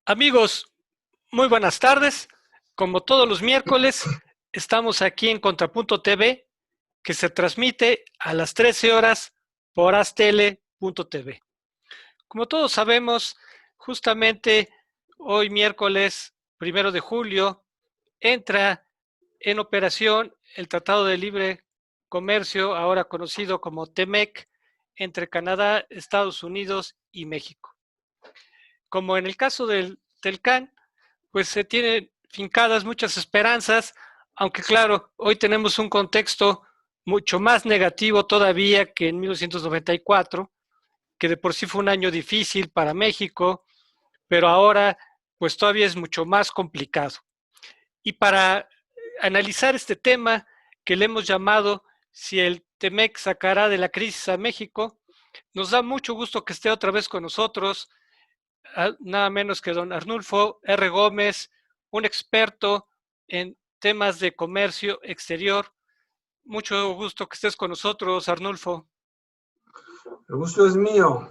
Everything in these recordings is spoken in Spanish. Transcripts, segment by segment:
Amigos, muy buenas tardes. Como todos los miércoles, estamos aquí en Contrapunto TV, que se transmite a las 13 horas por aztele.tv. Como todos sabemos, justamente hoy miércoles 1 de julio entra en operación el Tratado de Libre Comercio, ahora conocido como TEMEC, entre Canadá, Estados Unidos y México. Como en el caso del TELCAN, pues se tienen fincadas muchas esperanzas, aunque claro, hoy tenemos un contexto mucho más negativo todavía que en 1994, que de por sí fue un año difícil para México, pero ahora pues todavía es mucho más complicado. Y para analizar este tema que le hemos llamado si el TEMEC sacará de la crisis a México, nos da mucho gusto que esté otra vez con nosotros nada menos que don Arnulfo R. Gómez, un experto en temas de comercio exterior. Mucho gusto que estés con nosotros, Arnulfo. El gusto es mío.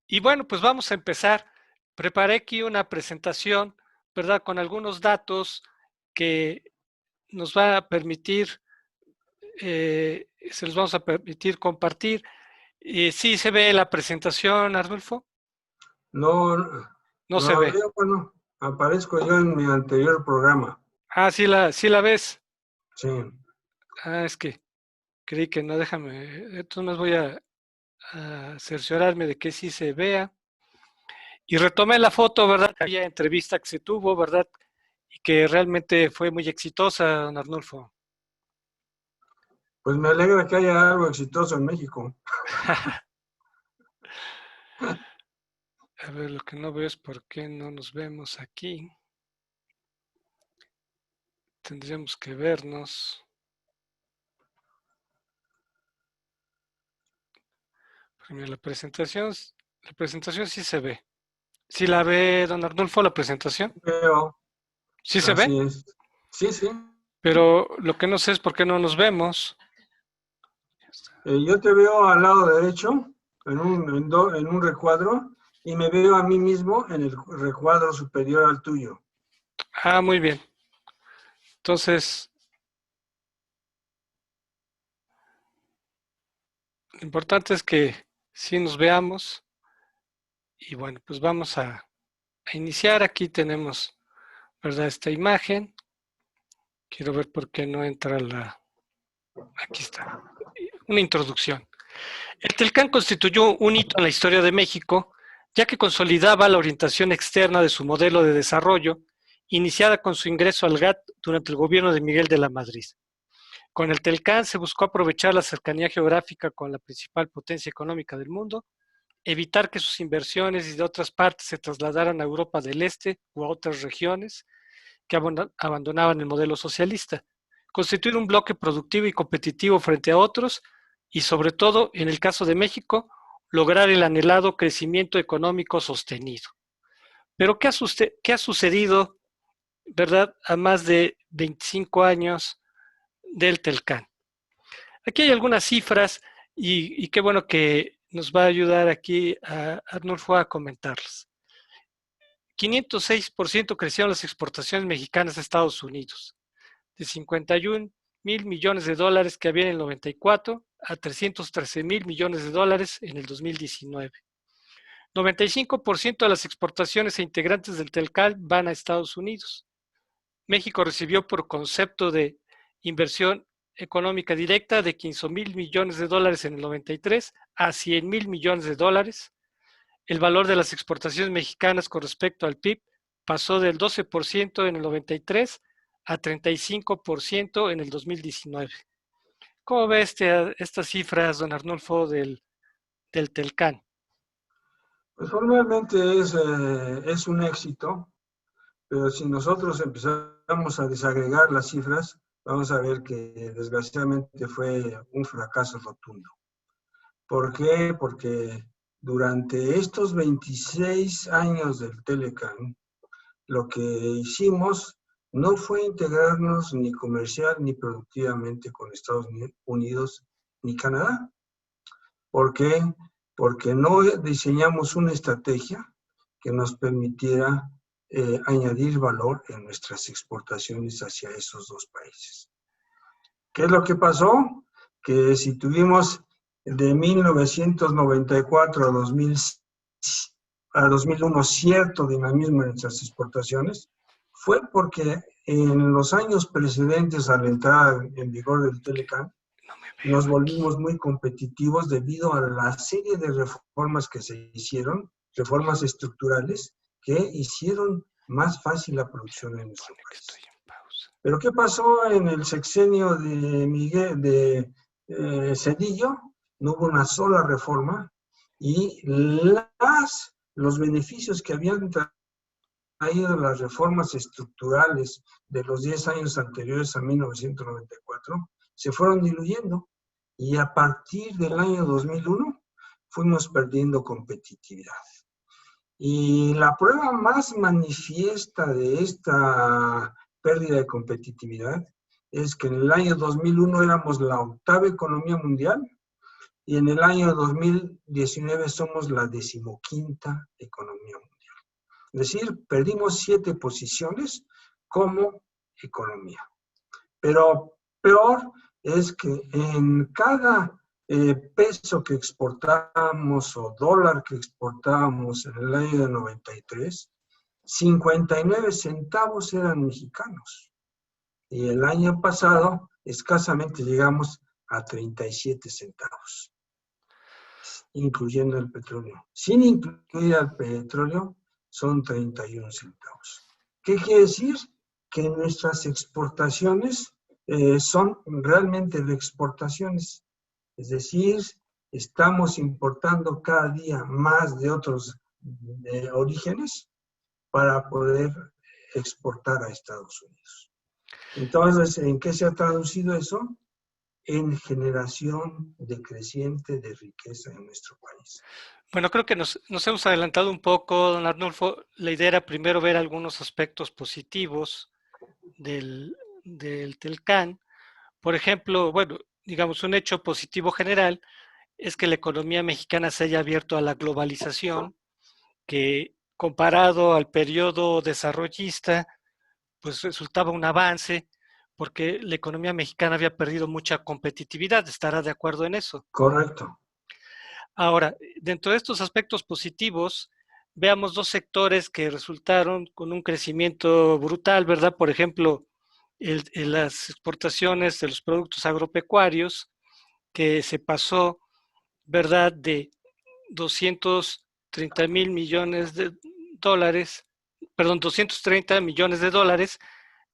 Y bueno, pues vamos a empezar. Preparé aquí una presentación, ¿verdad? Con algunos datos que nos va a permitir, se los vamos a permitir compartir. ¿Sí se ve la presentación, Arnulfo? No, No se ve. veo, bueno, aparezco yo en mi anterior programa. Ah, sí la ves. Sí. Ah, es que creí que no, déjame. Entonces más voy a cerciorarme de que sí se vea. Y retomé la foto, ¿verdad? Aquella entrevista que se tuvo, ¿verdad? Y que realmente fue muy exitosa, don Arnulfo. Pues me alegra que haya algo exitoso en México. A ver, lo que no veo es por qué no nos vemos aquí. Tendríamos que vernos. La presentación sí se ve. ¿Sí la ve, don Arnulfo, la presentación? Veo, ¿Sí se ve? así es. Sí, sí. Pero lo que no sé es por qué no nos vemos. Yo te veo al lado derecho, en un recuadro, y me veo a mí mismo en el recuadro superior al tuyo. Ah, muy bien. Entonces, lo importante es que sí nos veamos. Y bueno, pues vamos a iniciar. Aquí tenemos, ¿verdad? Esta imagen. Quiero ver por qué no entra la... Aquí está. Una introducción. El TELCAN constituyó un hito en la historia de México, ya que consolidaba la orientación externa de su modelo de desarrollo, iniciada con su ingreso al GATT durante el gobierno de Miguel de la Madrid. Con el TELCAN se buscó aprovechar la cercanía geográfica con la principal potencia económica del mundo, evitar que sus inversiones y de otras partes se trasladaran a Europa del Este u a otras regiones que abandonaban el modelo socialista, constituir un bloque productivo y competitivo frente a otros y, sobre todo, en el caso de México, lograr el anhelado crecimiento económico sostenido. Pero ¿qué ha sucedido, verdad, a más de 25 años del TELCAN? Aquí hay algunas cifras y qué bueno que nos va a ayudar aquí a Arnulfo a comentarlas. 506% crecieron las exportaciones mexicanas a Estados Unidos, de 51 mil millones de dólares que había en el 94 a 313 mil millones de dólares en el 2019. 95% de las exportaciones e integrantes del TELCAN van a Estados Unidos. México recibió por concepto de inversión económica directa de 15 mil millones de dólares en el 93 a 100 mil millones de dólares. El valor de las exportaciones mexicanas con respecto al PIB pasó del 12% en el 93 a 35% en el 2019. ¿Cómo ve estas cifras, don Arnulfo, del TELCAN? Pues formalmente es un éxito, pero si nosotros empezamos a desagregar las cifras, vamos a ver que desgraciadamente fue un fracaso rotundo. ¿Por qué? Porque durante estos 26 años del Telecán, lo que hicimos no fue integrarnos ni comercial ni productivamente con Estados Unidos ni Canadá. ¿Por qué? Porque no diseñamos una estrategia que nos permitiera añadir valor en nuestras exportaciones hacia esos dos países. ¿Qué es lo que pasó? Que si tuvimos de 1994 a 2001 cierto dinamismo en nuestras exportaciones, fue porque en los años precedentes a la entrada en vigor del Telecán, nos volvimos muy competitivos debido a la serie de reformas que se hicieron, reformas estructurales, que hicieron más fácil la producción en nuestro país. Pero ¿qué pasó en el sexenio de Zedillo? No hubo una sola reforma y los beneficios que habían traído las reformas estructurales de los 10 años anteriores a 1994 se fueron diluyendo y a partir del año 2001 fuimos perdiendo competitividad. Y la prueba más manifiesta de esta pérdida de competitividad es que en el año 2001 éramos la 8ª economía mundial y en el año 2019 somos la 15ª economía mundial. Es decir, perdimos 7 posiciones como economía. Pero peor es que en cada peso que exportábamos o dólar que exportábamos en el año de 93, 59 centavos eran mexicanos. Y el año pasado escasamente llegamos a 37 centavos, incluyendo el petróleo. Sin incluir al petróleo, son 31 centavos. ¿Qué quiere decir? Que nuestras exportaciones son realmente de exportaciones. Es decir, estamos importando cada día más de otros orígenes para poder exportar a Estados Unidos. Entonces, ¿en qué se ha traducido eso? En generación decreciente de riqueza en nuestro país. Bueno, creo que nos hemos adelantado un poco, don Arnulfo. La idea era primero ver algunos aspectos positivos del Telcán. Por ejemplo, bueno, digamos, un hecho positivo general es que la economía mexicana se haya abierto a la globalización, que comparado al periodo desarrollista, pues resultaba un avance, porque la economía mexicana había perdido mucha competitividad. ¿Estará de acuerdo en eso? Correcto. Ahora, dentro de estos aspectos positivos, veamos dos sectores que resultaron con un crecimiento brutal, ¿verdad? Por ejemplo, las exportaciones de los productos agropecuarios, que se pasó, ¿verdad?, de 230 millones de dólares, perdón, 230 millones de dólares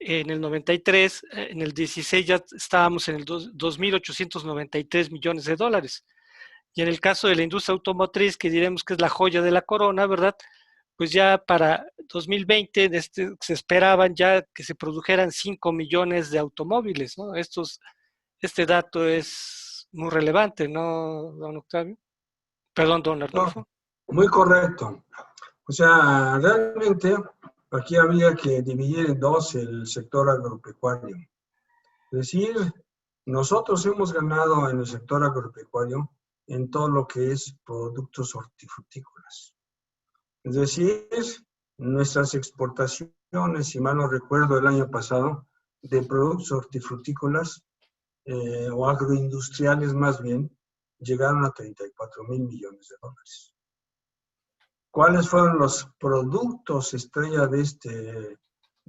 en el 93, en el 16 ya estábamos en el 2.893 millones de dólares. Y en el caso de la industria automotriz, que diremos que es la joya de la corona, ¿verdad? Pues ya para 2020 se esperaban ya que se produjeran 5 millones de automóviles, ¿no? Este dato es muy relevante, ¿no, don Octavio? Perdón, don Arnulfo. No, muy correcto. O sea, realmente aquí habría que dividir en dos el sector agropecuario. Es decir, nosotros hemos ganado en el sector agropecuario en todo lo que es productos hortifrutícolas. Es decir, nuestras exportaciones, si mal no recuerdo, el año pasado, de productos hortifrutícolas o agroindustriales más bien, llegaron a 34,000 millones de dólares. ¿Cuáles fueron los productos estrella de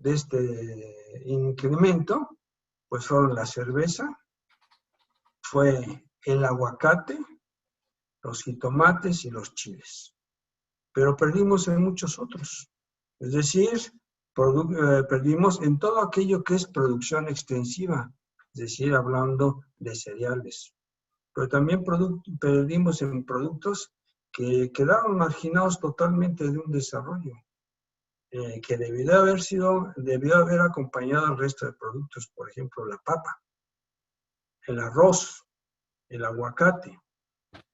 este incremento? Pues fueron la cerveza, fue el aguacate, los jitomates y los chiles. Pero perdimos en muchos otros. Es decir, perdimos en todo aquello que es producción extensiva, es decir, hablando de cereales. Pero también perdimos en productos que quedaron marginados totalmente de un desarrollo. que debió haber acompañado al resto de productos, por ejemplo, la papa, el arroz, el aguacate.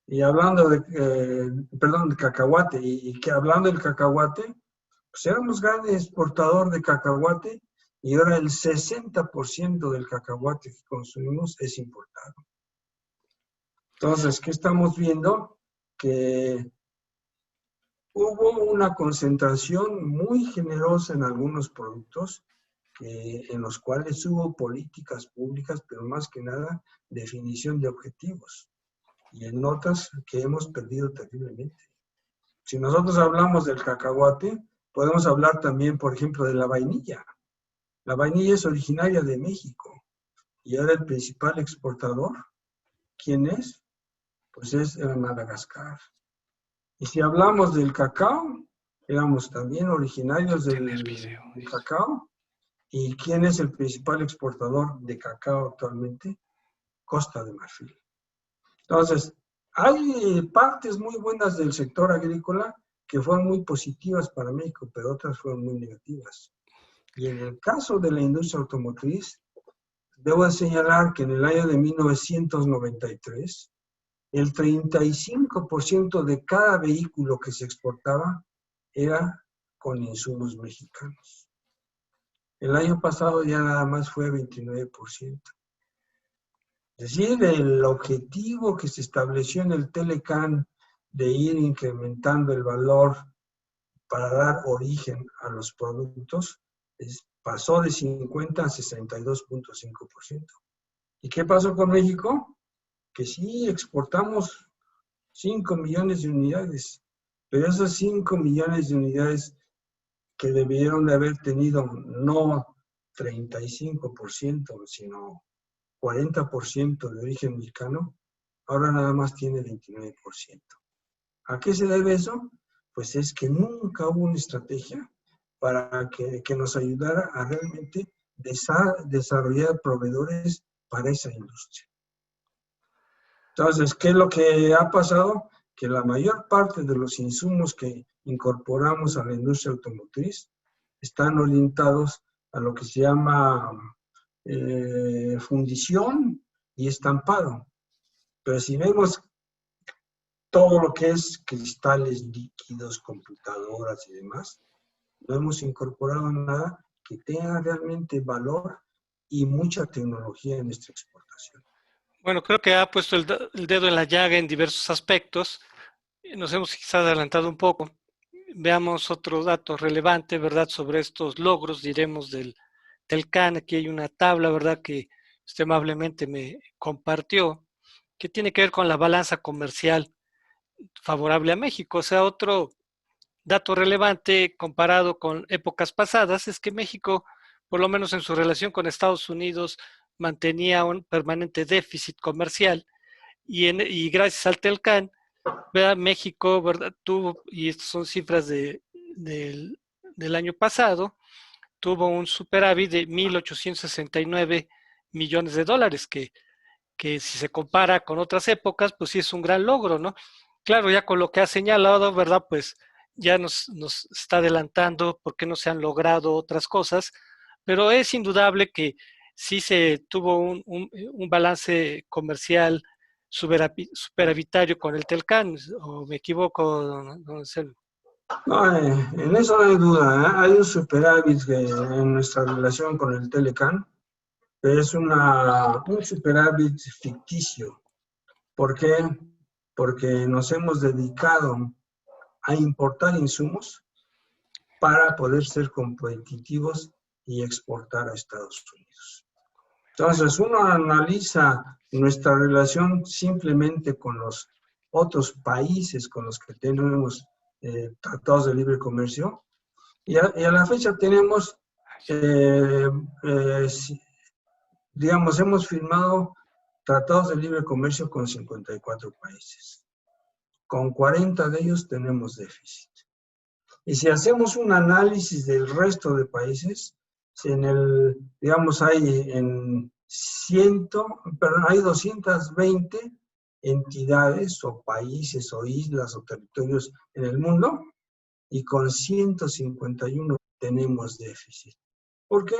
Y hablando de cacahuate, y que hablando del cacahuate, pues éramos gran exportador de cacahuate y ahora el 60% del cacahuate que consumimos es importado. Entonces, ¿qué estamos viendo? Que hubo una concentración muy generosa en algunos productos en los cuales hubo políticas públicas, pero más que nada definición de objetivos. Y en otras que hemos perdido terriblemente. Si nosotros hablamos del cacahuate, podemos hablar también, por ejemplo, de la vainilla. La vainilla es originaria de México y ahora el principal exportador, ¿quién es? Pues es Madagascar. Y si hablamos del cacao, éramos también originarios del cacao. ¿Y quién es el principal exportador de cacao actualmente? Costa de Marfil. Entonces, hay partes muy buenas del sector agrícola que fueron muy positivas para México, pero otras fueron muy negativas. Y en el caso de la industria automotriz, debo señalar que en el año de 1993, el 35% de cada vehículo que se exportaba era con insumos mexicanos. El año pasado ya nada más fue 29%. Es decir, el objetivo que se estableció en el Telecán de ir incrementando el valor para dar origen a los productos pasó de 50 a 62.5%. ¿Y qué pasó con México? Que sí exportamos 5 millones de unidades, pero esas 5 millones de unidades que debieron de haber tenido no 35%, sino 40% de origen mexicano, ahora nada más tiene 29%. ¿A qué se debe eso? Pues es que nunca hubo una estrategia para que nos ayudara a realmente desarrollar proveedores para esa industria. Entonces, ¿qué es lo que ha pasado? Que la mayor parte de los insumos que incorporamos a la industria automotriz están orientados a lo que se llama fundición y estampado. Pero si vemos todo lo que es cristales líquidos, computadoras y demás, no hemos incorporado nada que tenga realmente valor y mucha tecnología en nuestra exportación. Bueno, creo que ha puesto el dedo en la llaga en diversos aspectos. Nos hemos quizás adelantado un poco. Veamos otro dato relevante, ¿verdad?, sobre estos logros, diremos, del CAN. Aquí hay una tabla, ¿verdad?, que usted amablemente me compartió, que tiene que ver con la balanza comercial favorable a México. O sea, otro dato relevante comparado con épocas pasadas es que México, por lo menos en su relación con Estados Unidos, mantenía un permanente déficit comercial y gracias al TELCAN, ¿verdad?, México, ¿verdad?, tuvo, y estas son cifras del año pasado, tuvo un superávit de 1.869 millones de dólares, que si se compara con otras épocas, pues sí es un gran logro, ¿no? Claro, ya con lo que ha señalado, ¿verdad?, pues ya nos está adelantando por qué no se han logrado otras cosas, pero es indudable que sí se tuvo un balance comercial superavitario con el TELCAN, ¿o me equivoco, don Anselmo? No, en eso no hay duda, ¿eh? Hay un superávit en nuestra relación con el Telecán, pero es un superávit ficticio. ¿Por qué? Porque nos hemos dedicado a importar insumos para poder ser competitivos y exportar a Estados Unidos. Entonces, uno analiza nuestra relación simplemente con los otros países con los que tenemos tratados de libre comercio, y a la fecha tenemos, digamos, hemos firmado tratados de libre comercio con 54 países. Con 40 de ellos tenemos déficit. Y si hacemos un análisis del resto de países, digamos, hay 220 entidades o países o islas o territorios en el mundo, y con 151 tenemos déficit. ¿Por qué?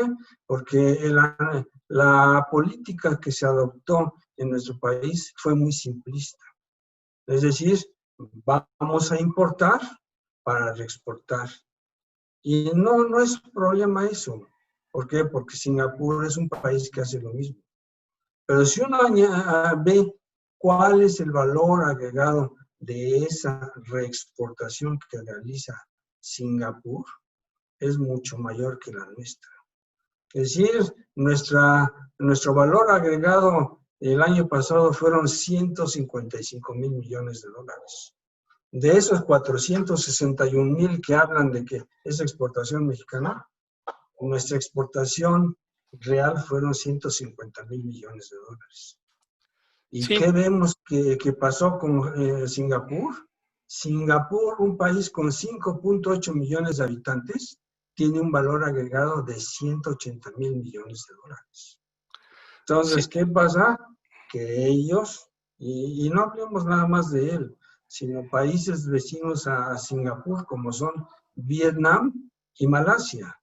Porque la política que se adoptó en nuestro país fue muy simplista. Es decir, vamos a importar para reexportar. Y no es problema eso. ¿Por qué? Porque Singapur es un país que hace lo mismo. Pero si uno ve cuál es el valor agregado de esa reexportación que realiza Singapur, es mucho mayor que la nuestra. Es decir, nuestro valor agregado el año pasado fueron 155,000 millones de dólares. De esos 461,000 que hablan de que es exportación mexicana, nuestra exportación real fueron 150,000 millones de dólares. ¿Y Sí, qué vemos que pasó con Singapur? Singapur, un país con 5.8 millones de habitantes, tiene un valor agregado de 180,000 millones de dólares. sí, Entonces, ¿qué pasa? Que ellos, y no hablemos nada más de él, sino países vecinos a Singapur, como son Vietnam y Malasia,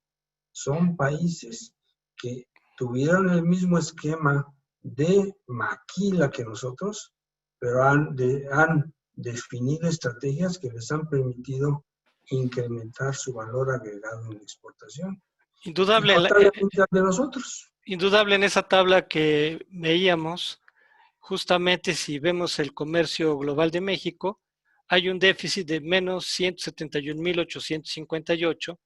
son países que tuvieron el mismo esquema de maquila que nosotros, pero han definido estrategias que les han permitido incrementar su valor agregado en la exportación. Y indudable, contrariamente al de nosotros. indudable en esa tabla que veíamos, justamente si vemos el comercio global de México, hay un déficit de menos 171.858,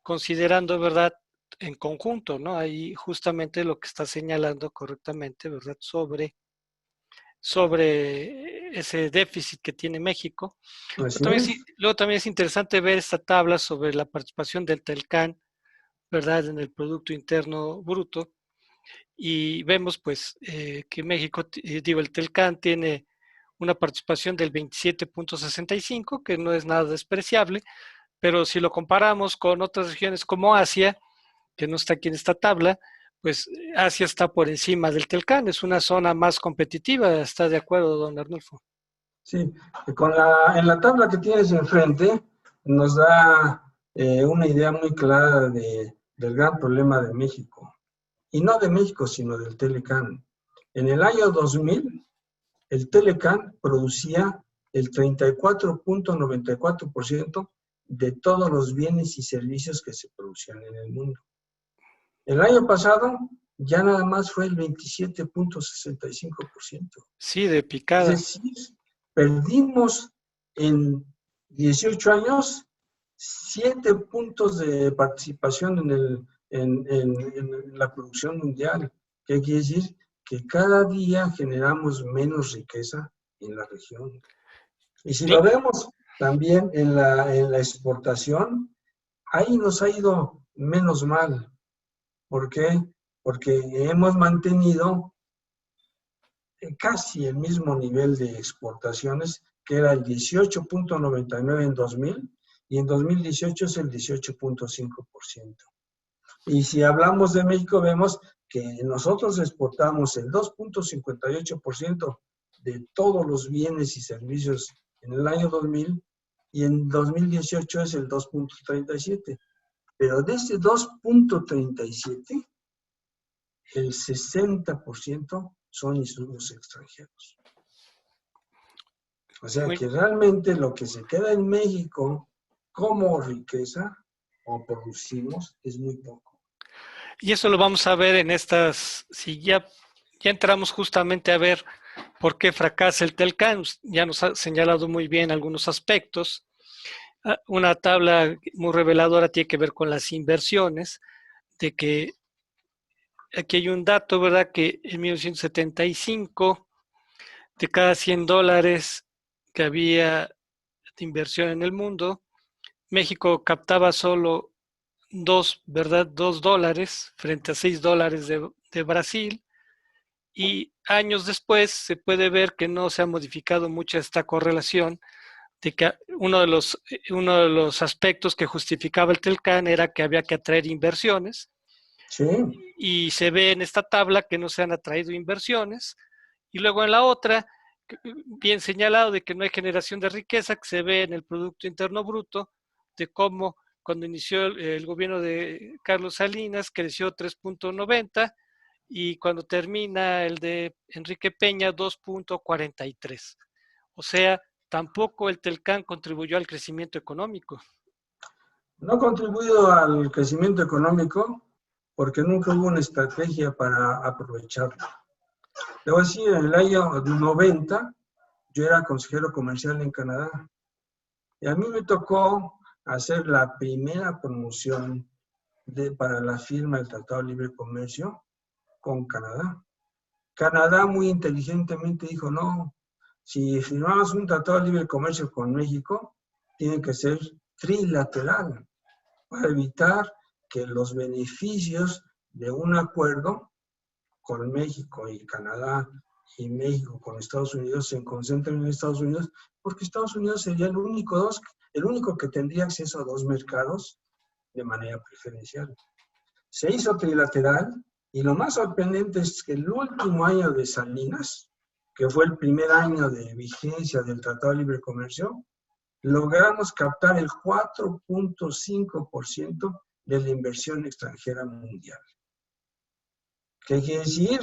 considerando, ¿verdad?, en conjunto, ¿no? Ahí justamente lo que está señalando correctamente, ¿verdad?, sobre ese déficit que tiene México. Así es. Luego también es interesante ver esta tabla sobre la participación del Telcán, ¿verdad?, en el Producto Interno Bruto. Y vemos pues que México, el Telcán tiene una participación del 27.65, que no es nada despreciable, pero si lo comparamos con otras regiones como Asia, que no está aquí en esta tabla, pues Asia está por encima del Telcán, es una zona más competitiva. ¿Está de acuerdo, don Arnulfo? Sí, en la tabla que tienes enfrente nos da una idea muy clara del gran problema de México. Y no de México, sino del Telecán. En el año 2000, el Telecán producía el 34.94% de todos los bienes y servicios que se producían en el mundo. El año pasado ya nada más fue el 27.65%. Sí, de Es picada. decir, perdimos en 18 años 7 puntos de participación en la producción mundial. ¿Qué quiere decir? Que cada día generamos menos riqueza en la región. Y si lo vemos también en la exportación, ahí nos ha ido menos mal. ¿Por qué? Porque hemos mantenido casi el mismo nivel de exportaciones, que era el 18.99 en 2000, y en 2018 es el 18.5%. Y si hablamos de México, vemos que nosotros exportamos el 2.58% de todos los bienes y servicios en el año 2000, y en 2018 es el 2.37%. Pero de ese 2.37%, el 60% son insumos extranjeros. O sea Muy, que realmente lo que se queda en México como riqueza o producimos es muy poco. y eso lo vamos a ver en estas, si ya entramos justamente a ver por qué fracasa el Telcán. Ya nos ha señalado muy bien algunos aspectos. Una tabla muy reveladora tiene que ver con las inversiones, de que aquí hay un dato, ¿verdad?, que en 1975, de cada $100 que había de inversión en el mundo, México captaba solo 2, ¿verdad?, $2 frente a $6 de Brasil. Y años después se puede ver que no se ha modificado mucho esta correlación, de que uno de los aspectos que justificaba el Telcán era que había que atraer inversiones, Sí, y se ve en esta tabla que no se han atraído inversiones, y luego en la otra, bien señalado, de que no hay generación de riqueza, que se ve en el Producto Interno Bruto, de cómo cuando inició el gobierno de Carlos Salinas, creció 3.90 y cuando termina el de Enrique Peña, 2.43. O sea, tampoco el Telcán contribuyó al crecimiento económico. No ha contribuido al crecimiento económico porque nunca hubo una estrategia para aprovecharlo. Le voy a decir, en el año 90 yo era consejero comercial en Canadá y a mí me tocó hacer la primera promoción para la firma del Tratado de Libre Comercio con Canadá. Canadá muy inteligentemente dijo, no, si firmamos un Tratado de Libre Comercio con México, tiene que ser trilateral para evitar que los beneficios de un acuerdo con México y Canadá y México con Estados Unidos se concentren en Estados Unidos, porque Estados Unidos sería el único que tendría acceso a dos mercados de manera preferencial. Se hizo trilateral y lo más sorprendente es que el último año de Salinas, que fue el primer año de vigencia del Tratado de Libre Comercio, logramos captar el 4.5% de la inversión extranjera mundial. ¿Qué quiere decir?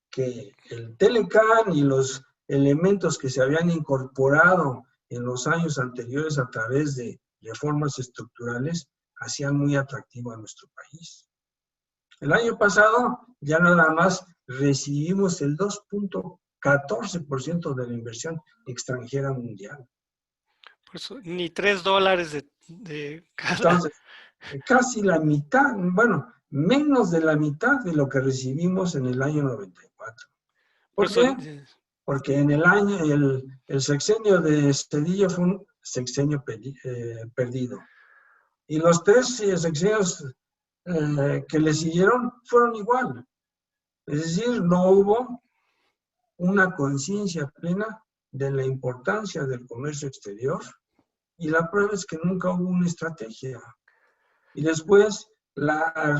Que el Telecán y los elementos que se habían incorporado en los años anteriores a través de reformas estructurales hacían muy atractivo a nuestro país. El año pasado ya nada más recibimos el 2.14% de la inversión extranjera mundial. Por eso, ni $3 de cada. Entonces, casi la mitad, bueno, menos de la mitad de lo que recibimos en el año 94. ¿Por qué? Porque en el año, el sexenio de Cedillo fue un sexenio perdido. Y los tres sexenios que le siguieron fueron igual. Es decir, no hubo una conciencia plena de la importancia del comercio exterior y la prueba es que nunca hubo una estrategia. Y después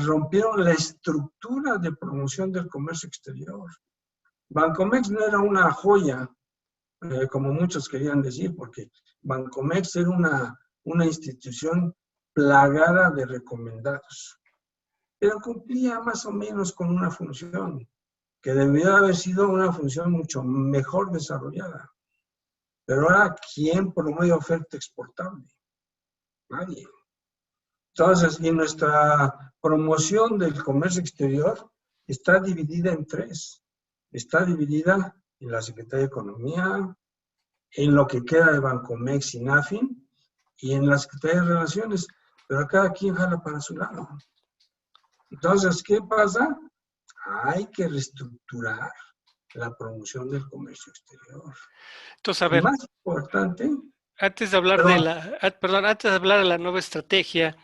rompieron la estructura de promoción del comercio exterior. Bancomex no era una joya, como muchos querían decir, porque Bancomex era una institución plagada de recomendados, pero cumplía más o menos con una función que debió haber sido una función mucho mejor desarrollada. Pero ahora, ¿quién promueve oferta exportable? Nadie. Entonces, y nuestra promoción del comercio exterior está dividida en tres. Está dividida en la Secretaría de Economía, en lo que queda de Bancomex y NAFIN, y en la Secretaría de Relaciones, pero cada quien jala para su lado. Entonces, ¿qué pasa? Hay que reestructurar la promoción del comercio exterior. Entonces, a ver, y más importante, antes de hablar antes de hablar de la nueva estrategia,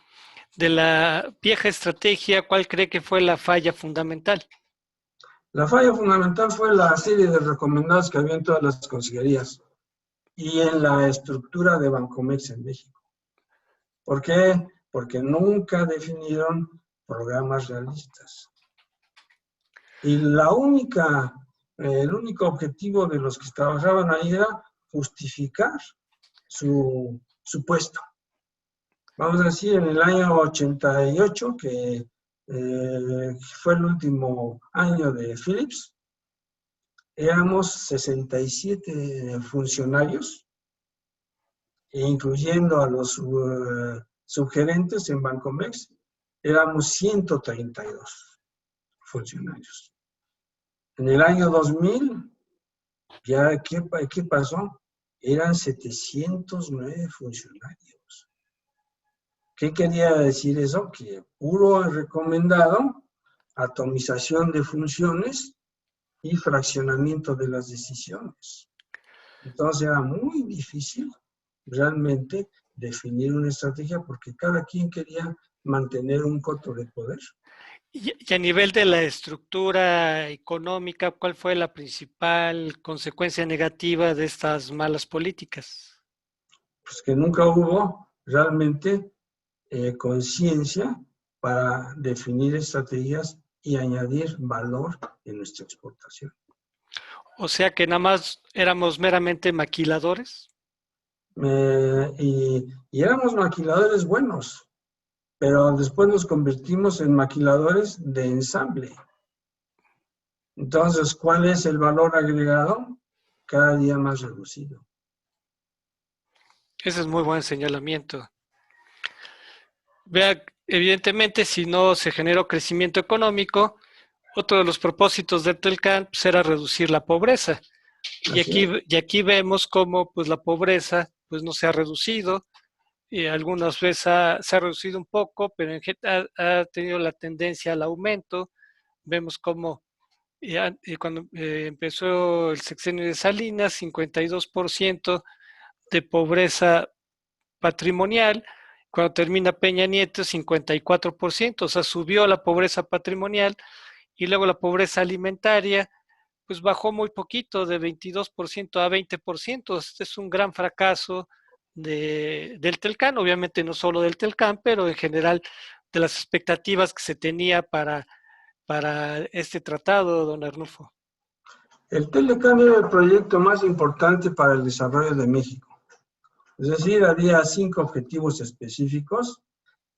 de la vieja estrategia, ¿cuál cree que fue la falla fundamental? La falla fundamental fue la serie de recomendados que había en todas las consejerías y en la estructura de Bancomex en México. ¿Por qué? Porque nunca definieron programas realistas. Y el único objetivo de los que trabajaban ahí era justificar su puesto. Vamos a decir, en el año 88, que fue el último año de Philips, éramos 67 funcionarios, incluyendo a los subgerentes en Bancomex, éramos 132 funcionarios. En el año 2000, ya, ¿qué pasó? Eran 709 funcionarios. ¿Qué quería decir eso? Que puro recomendado, atomización de funciones y fraccionamiento de las decisiones. Entonces era muy difícil realmente definir una estrategia porque cada quien quería mantener un coto de poder. Y a nivel de la estructura económica, ¿cuál fue la principal consecuencia negativa de estas malas políticas? Pues que nunca hubo realmente conciencia para definir estrategias y añadir valor en nuestra exportación. O sea que nada más éramos meramente maquiladores. Y éramos maquiladores buenos, pero después nos convertimos en maquiladores de ensamble. Entonces, ¿cuál es el valor agregado? Cada día más reducido. Ese es muy buen señalamiento. Vea, evidentemente, si no se generó crecimiento económico, otro de los propósitos del Telcán era reducir la pobreza. Y aquí vemos cómo pues, la pobreza pues, no se ha reducido. Y algunas veces se ha reducido un poco, pero ha tenido la tendencia al aumento. Vemos cómo cuando empezó el sexenio de Salinas, 52% de pobreza patrimonial. Cuando termina Peña Nieto, 54%, o sea, subió la pobreza patrimonial y luego la pobreza alimentaria, pues bajó muy poquito, de 22% a 20%. Este es un gran fracaso del Telcán, obviamente no solo del Telcán, pero en general de las expectativas que se tenía para este tratado, don Arnulfo. El Telecán era el proyecto más importante para el desarrollo de México. Es decir, había 5 objetivos específicos,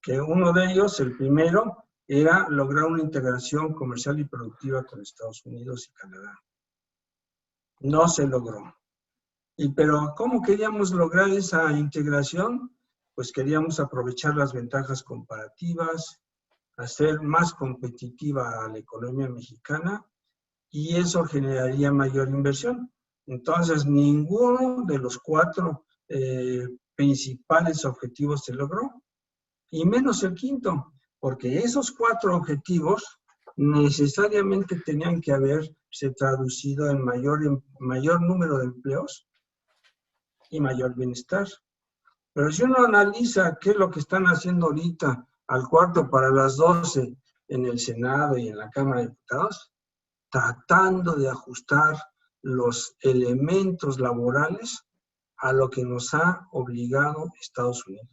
que uno de ellos, el primero, era lograr una integración comercial y productiva con Estados Unidos y Canadá. No se logró. Pero ¿cómo queríamos lograr esa integración? Pues queríamos aprovechar las ventajas comparativas, hacer más competitiva a la economía mexicana y eso generaría mayor inversión. Entonces, ninguno de los 4 principales objetivos se logró, y menos el quinto, porque esos 4 objetivos necesariamente tenían que haberse traducido en mayor número de empleos y mayor bienestar. Pero si uno analiza qué es lo que están haciendo ahorita al cuarto para las 12 en el Senado y en la Cámara de Diputados, tratando de ajustar los elementos laborales a lo que nos ha obligado Estados Unidos.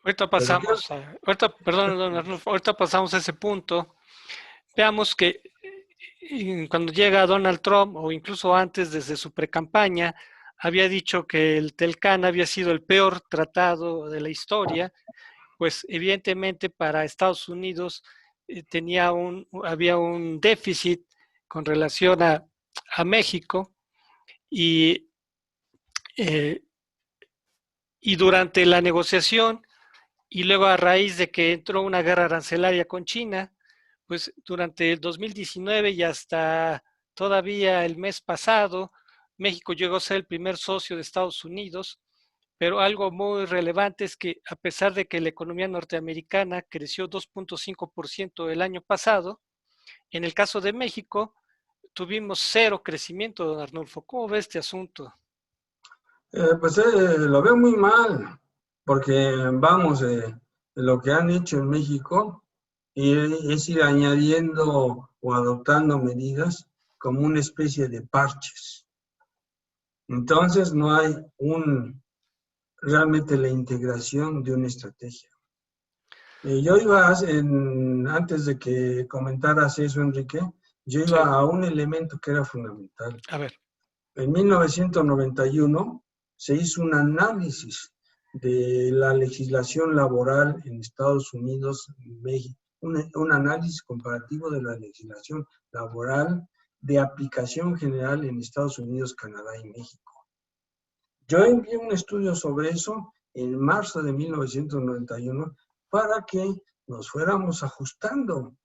Perdón, don Arnulfo, ahorita pasamos a ese punto. Veamos que cuando llega Donald Trump, o incluso antes, desde su precampaña, había dicho que el Telcán había sido el peor tratado de la historia, pues evidentemente para Estados Unidos había un déficit con relación a México y, eh, y durante la negociación y luego a raíz de que entró una guerra arancelaria con China, pues durante el 2019 y hasta todavía el mes pasado, México llegó a ser el primer socio de Estados Unidos, pero algo muy relevante es que a pesar de que la economía norteamericana creció 2.5% el año pasado, en el caso de México tuvimos 0 crecimiento, don Arnulfo. ¿Cómo ve este asunto? Pues lo veo muy mal, porque vamos, lo que han hecho en México es ir añadiendo o adoptando medidas como una especie de parches. Entonces no hay realmente la integración de una estrategia. Yo iba, antes de que comentaras eso, Enrique, yo iba a un elemento que era fundamental. A ver. En 1991 se hizo un análisis de la legislación laboral en Estados Unidos, México, un análisis comparativo de la legislación laboral de aplicación general en Estados Unidos, Canadá y México. Yo envié un estudio sobre eso en marzo de 1991 para que nos fuéramos ajustando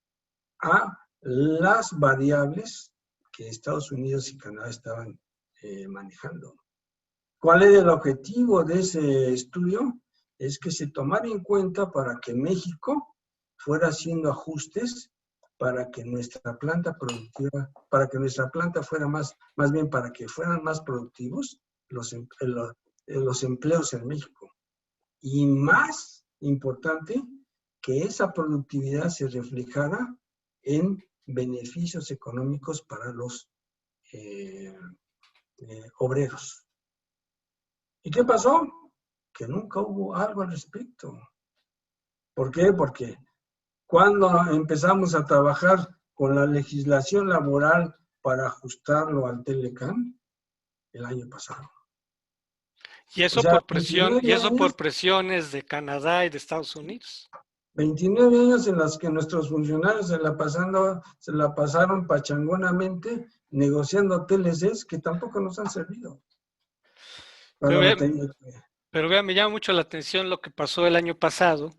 a las variables que Estados Unidos y Canadá estaban manejando. ¿Cuál es el objetivo de ese estudio? Es que se tomara en cuenta para que México fuera haciendo ajustes para que nuestra planta productiva, para que nuestra planta fuera más bien para que fueran más productivos los empleos en México. Y más importante, que esa productividad se reflejara en beneficios económicos para los obreros. ¿Y qué pasó? Que nunca hubo algo al respecto. ¿Por qué? Porque cuando empezamos a trabajar con la legislación laboral para ajustarlo al Telecán, el año pasado. Y eso por presiones de Canadá y de Estados Unidos. 29 años en los que nuestros funcionarios se la pasaron pachangonamente negociando TLCs que tampoco nos han servido. Pero, Para pero vea, me llama mucho la atención lo que pasó el año pasado,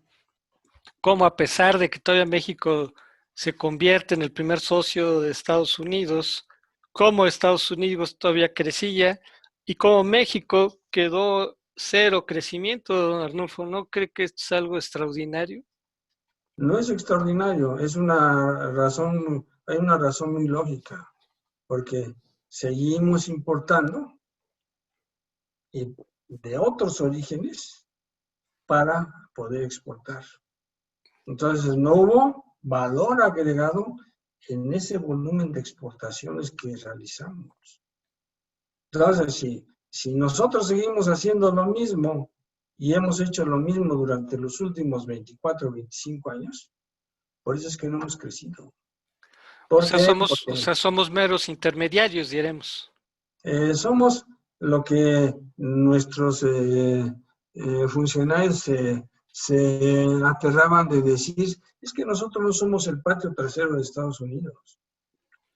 cómo a pesar de que todavía México se convierte en el primer socio de Estados Unidos, cómo Estados Unidos todavía crecía y cómo México quedó cero crecimiento, don Arnulfo. ¿No cree que esto es algo extraordinario? No es extraordinario, es una razón, hay una razón muy lógica, porque seguimos importando de otros orígenes para poder exportar. Entonces, no hubo valor agregado en ese volumen de exportaciones que realizamos. Entonces, si nosotros seguimos haciendo lo mismo y hemos hecho lo mismo durante los últimos 24 o 25 años, por eso es que no hemos crecido. O ¿Por sea, qué? somos meros intermediarios, diremos. Somos lo que nuestros funcionarios se aterraban de decir, es que nosotros no somos el patio trasero de Estados Unidos.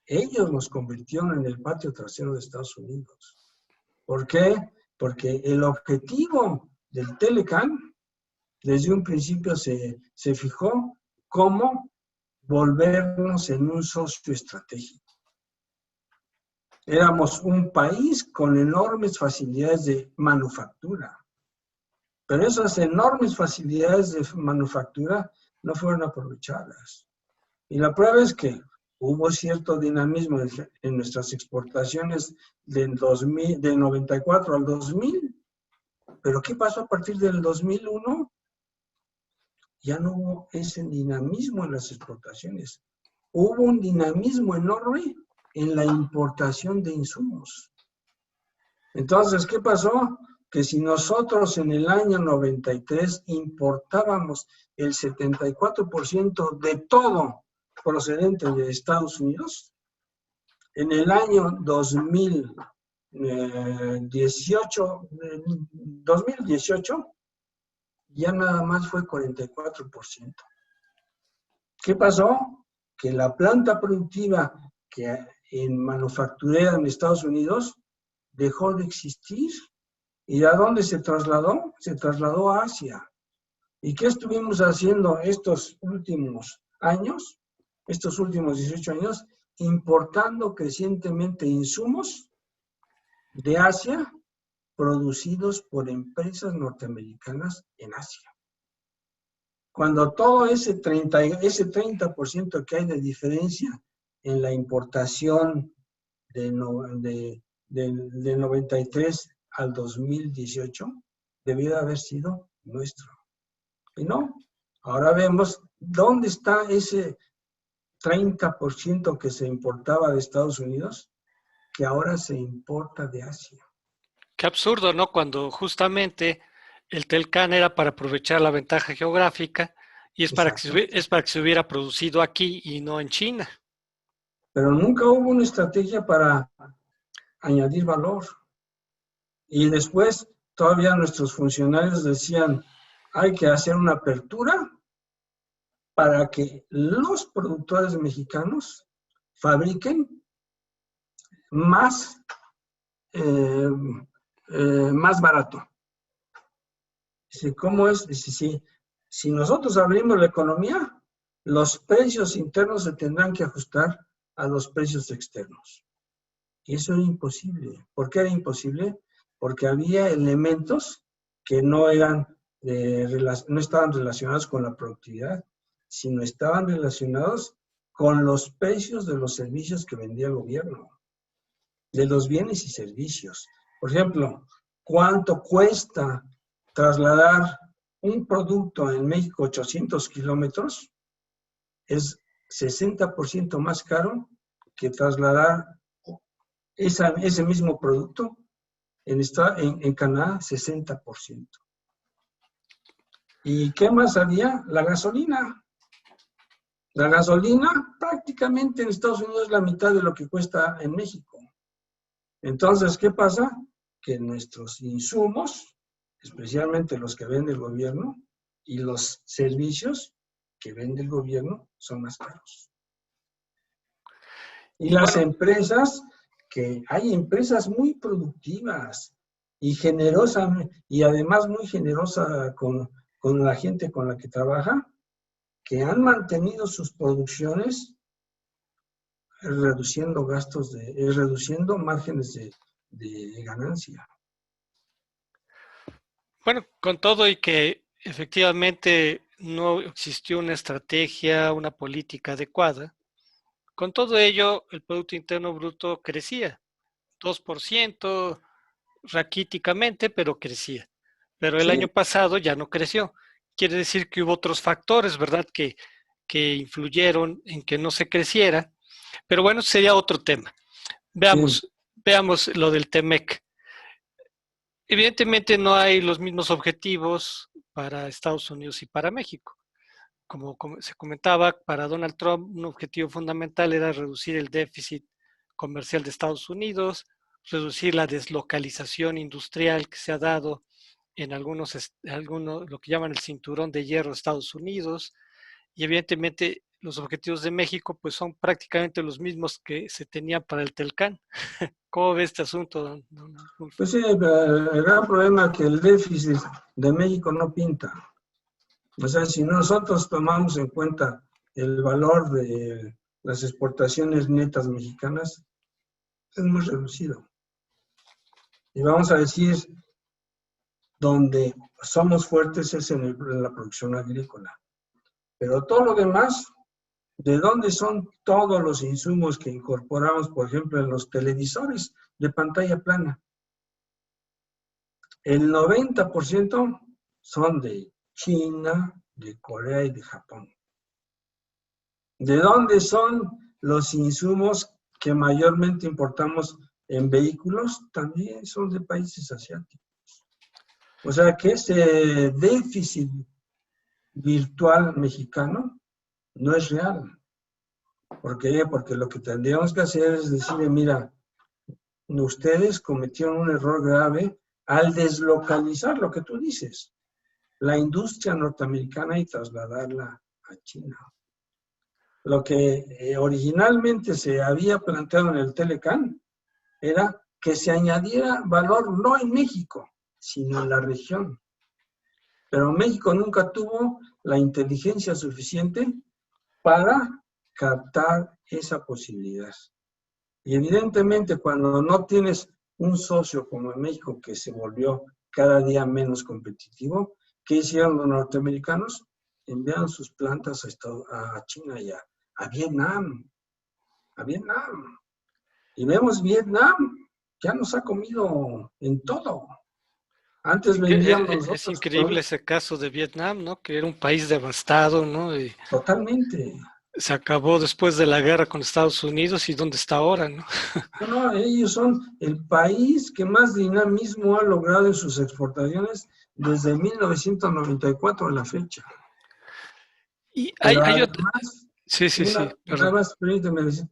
Ellos nos convirtieron en el patio trasero de Estados Unidos. ¿Por qué? Porque el objetivo del Telecan desde un principio se fijó como volvernos en un socio estratégico. Éramos un país con enormes facilidades de manufactura, pero esas enormes facilidades de manufactura no fueron aprovechadas. Y la prueba es que hubo cierto dinamismo en nuestras exportaciones del 94 al 2000, pero ¿qué pasó a partir del 2001? Ya no hubo ese dinamismo en las exportaciones. Hubo un dinamismo enorme en la importación de insumos. Entonces, ¿qué pasó? Que si nosotros en el año 93 importábamos el 74% de todo procedente de Estados Unidos, en el año 2018 ya nada más fue 44%. ¿Qué pasó? Que la planta productiva que en manufacturera en Estados Unidos dejó de existir. ¿Y a dónde se trasladó? Se trasladó a Asia. ¿Y qué estuvimos haciendo estos últimos años, estos últimos 18 años? Importando crecientemente insumos de Asia producidos por empresas norteamericanas en Asia. Cuando todo ese 30% que hay de diferencia en la importación del 93 al 2018 debió haber sido nuestro. Y no, ahora vemos dónde está ese 30% que se importaba de Estados Unidos, que ahora se importa de Asia. Qué absurdo, ¿no? Cuando justamente el Telcan era para aprovechar la ventaja geográfica y es para que se hubiera producido aquí y no en China. Pero nunca hubo una estrategia para añadir valor. Y después todavía nuestros funcionarios decían, hay que hacer una apertura para que los productores mexicanos fabriquen más, más barato. Dice, ¿cómo es? Dice, si nosotros abrimos la economía, los precios internos se tendrán que ajustar a los precios externos. Y eso era imposible. ¿Por qué era imposible? Porque había elementos que no estaban relacionados con la productividad, sino estaban relacionados con los precios de los servicios que vendía el gobierno, de los bienes y servicios. Por ejemplo, ¿cuánto cuesta trasladar un producto en México 800 kilómetros? Es 60% más caro que trasladar ese mismo producto en Canadá, 60%. ¿Y qué más había? La gasolina. La gasolina prácticamente en Estados Unidos es la mitad de lo que cuesta en México. Entonces, ¿qué pasa? Que nuestros insumos, especialmente los que vende el gobierno, y los servicios, que vende el gobierno son más caros. Y Y las bueno, empresas, que hay empresas muy productivas y generosas, y además muy generosa con la gente con la que trabaja, que han mantenido sus producciones reduciendo reduciendo márgenes de ganancia. bueno, con todo y que efectivamente no existió una estrategia, una política adecuada, con todo ello el Producto Interno Bruto crecía, 2%, raquíticamente, pero crecía. Pero el año Sí, pasado ya no creció. Quiere decir que hubo otros factores, ¿verdad?, que influyeron en que no se creciera. Pero bueno, sería otro tema. sí, Veamos lo del TEMEC. Evidentemente no hay los mismos objetivos para Estados Unidos y para México. Como se comentaba, para Donald Trump un objetivo fundamental era reducir el déficit comercial de Estados Unidos, reducir la deslocalización industrial que se ha dado en algunos, lo que llaman el cinturón de hierro de Estados Unidos, y evidentemente los objetivos de México pues son prácticamente los mismos que se tenían para el Telcán. ¿Cómo ve este asunto, don Arnulfo? pues sí, el gran problema es que el déficit de México no pinta. O sea, si nosotros tomamos en cuenta el valor de las exportaciones netas mexicanas, es muy reducido. Y vamos a decir, donde somos fuertes es en la producción agrícola. Pero todo lo demás, ¿de dónde son todos los insumos que incorporamos, por ejemplo, en los televisores de pantalla plana? El 90% son de China, de Corea y de Japón. ¿De dónde son los insumos que mayormente importamos en vehículos? También son de países asiáticos. O sea que ese déficit virtual mexicano no es real. ¿Por qué? Porque lo que tendríamos que hacer es decirle, mira, ustedes cometieron un error grave al deslocalizar lo que tú dices, la industria norteamericana y trasladarla a China. Lo que originalmente se había planteado en el Telecán era que se añadiera valor no en México, sino en la región. Pero México nunca tuvo la inteligencia suficiente para captar esa posibilidad. Y evidentemente cuando no tienes un socio como en México que se volvió cada día menos competitivo, ¿qué hicieron los norteamericanos? Enviaron sus plantas a China y a Vietnam, a Vietnam. Y vemos Vietnam, ya nos ha comido en todo. Antes vendíamos Es otros increíble productos ese caso de Vietnam, ¿no? Que era un país devastado, ¿no? Y totalmente. se acabó después de la guerra con Estados Unidos y dónde está ahora, ¿no? No, no, ellos son el país que más dinamismo ha logrado en sus exportaciones desde 1994 a la fecha. Y Pero hay además, sí, sí, sí, nada perdón. más permíteme decir,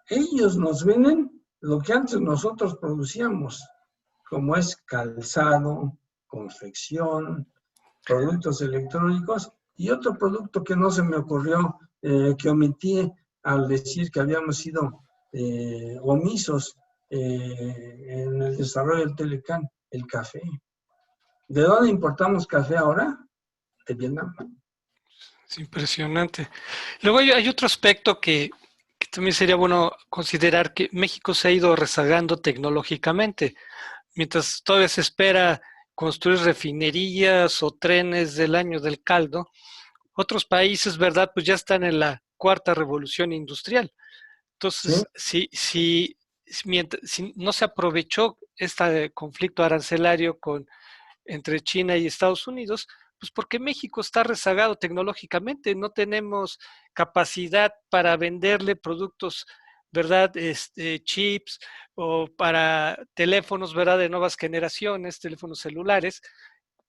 ellos nos venden lo que antes nosotros producíamos, como es calzado, confección, productos electrónicos y otro producto que no se me ocurrió, que omití al decir que habíamos sido omisos en el desarrollo del Telecán, el café. ¿De dónde importamos café ahora? De Vietnam. Es impresionante. Luego hay otro aspecto que también sería bueno considerar, que México se ha ido rezagando tecnológicamente. Mientras todavía se espera construir refinerías o trenes del año del caldo, otros países, ¿verdad? Pues ya están en la cuarta revolución industrial. ¿Sí? Entonces, si no se aprovechó este conflicto arancelario entre China y Estados Unidos, pues porque México está rezagado tecnológicamente, no tenemos capacidad para venderle productos, ¿verdad? Chips o para teléfonos, ¿verdad? De nuevas generaciones, teléfonos celulares,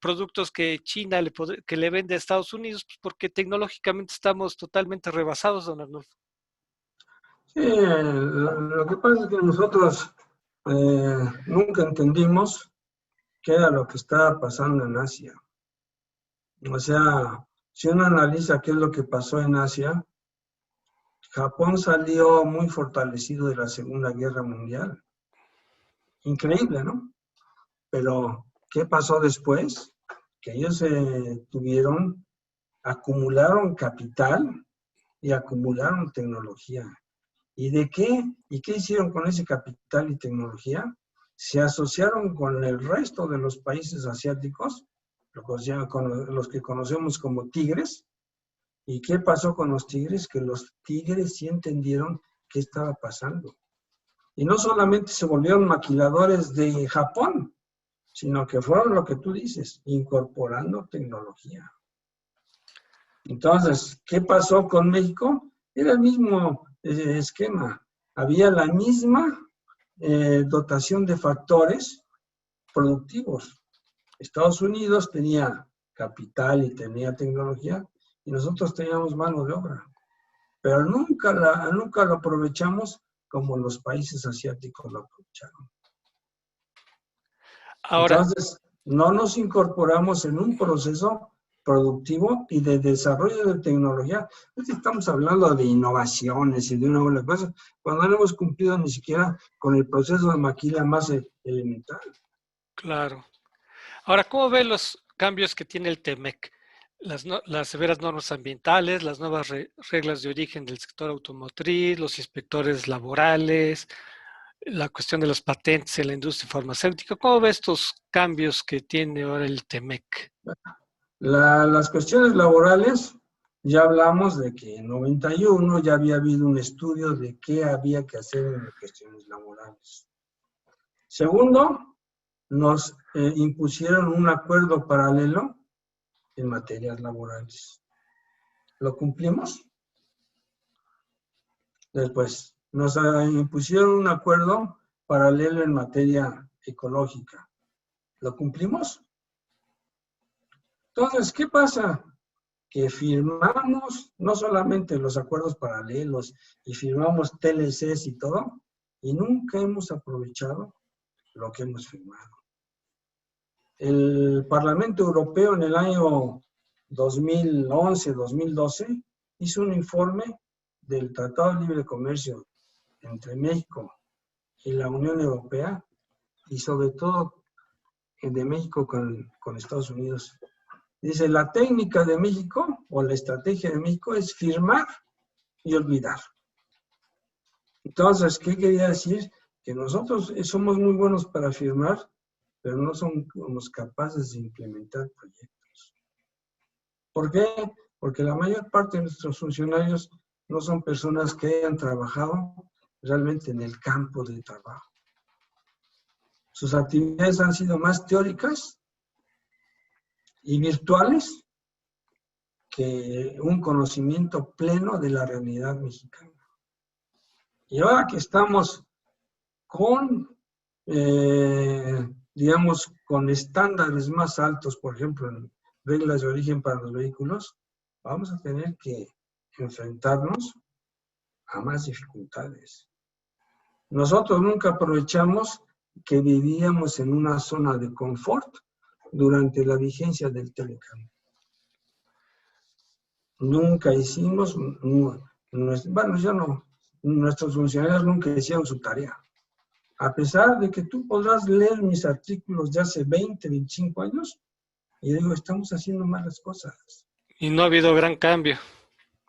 productos que China que le vende a Estados Unidos, pues porque tecnológicamente estamos totalmente rebasados, don Arnulfo. Sí, lo que pasa es que nosotros nunca entendimos qué era lo que estaba pasando en Asia. O sea, Si uno analiza qué es lo que pasó en Asia, Japón salió muy fortalecido de la Segunda Guerra Mundial. Increíble, ¿no? Pero, ¿qué pasó después? Que ellos acumularon capital y acumularon tecnología. ¿Y de qué? ¿Y qué hicieron con ese capital y tecnología? Se asociaron con el resto de los países asiáticos, los que conocemos como tigres. ¿Y qué pasó con los tigres? Que los tigres sí entendieron qué estaba pasando. Y no solamente se volvieron maquiladores de Japón, sino que fueron lo que tú dices, incorporando tecnología. Entonces, ¿qué pasó con México? Era el mismo esquema. Había la misma dotación de factores productivos. Estados Unidos tenía capital y tenía tecnología y nosotros teníamos mano de obra. Pero nunca lo aprovechamos como los países asiáticos lo aprovecharon. Ahora, Entonces, no nos incorporamos en un proceso productivo y de desarrollo de tecnología. Estamos hablando de innovaciones y de una buena cosa, cuando no hemos cumplido ni siquiera con el proceso de maquila más elemental. claro. Ahora, ¿cómo ve los cambios que tiene el TEMEC? Las severas normas ambientales, las nuevas reglas de origen del sector automotriz, los inspectores laborales, la cuestión de las patentes en la industria farmacéutica. ¿Cómo ve estos cambios que tiene ahora el TEMEC? Las cuestiones laborales, ya hablamos de que en 91 ya había habido un estudio de qué había que hacer en cuestiones laborales. Segundo, nos impusieron un acuerdo paralelo en materias laborales. ¿Lo cumplimos? Después, nos impusieron un acuerdo paralelo en materia ecológica. ¿Lo cumplimos? Entonces, ¿qué pasa? Que firmamos no solamente los acuerdos paralelos y firmamos TLCs y todo, y nunca hemos aprovechado lo que hemos firmado. El Parlamento Europeo en el año 2011-2012 hizo un informe del Tratado de Libre Comercio entre México y la Unión Europea, y sobre todo de México con Estados Unidos. Dice, la técnica de México o la estrategia de México es firmar y olvidar. Entonces, ¿qué quería decir? Que nosotros somos muy buenos para firmar, pero no somos capaces de implementar proyectos. ¿Por qué? Porque la mayor parte de nuestros funcionarios no son personas que hayan trabajado realmente en el campo de trabajo. Sus actividades han sido más teóricas y virtuales que un conocimiento pleno de la realidad mexicana. Y ahora que estamos con, digamos, con estándares más altos, por ejemplo, en reglas de origen para los vehículos, vamos a tener que enfrentarnos a más dificultades. Nosotros nunca aprovechamos que vivíamos en una zona de confort durante la vigencia del Telecam. Nunca hicimos, bueno, ya no, nuestros funcionarios nunca hicieron su tarea. A pesar de que tú podrás leer mis artículos de hace 20, 25 años, y digo, estamos haciendo malas cosas. Y no ha habido gran cambio.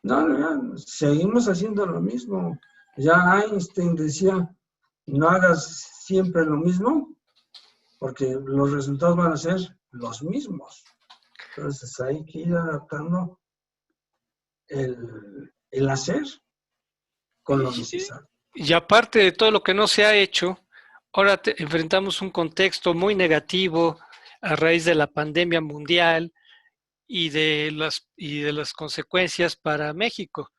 No, seguimos haciendo lo mismo. Ya Einstein decía, no hagas siempre lo mismo, porque los resultados van a ser los mismos. Entonces hay que ir adaptando el hacer con lo necesario. Y aparte de todo lo que no se ha hecho, ahora enfrentamos un contexto muy negativo a raíz de la pandemia mundial y de las consecuencias para México.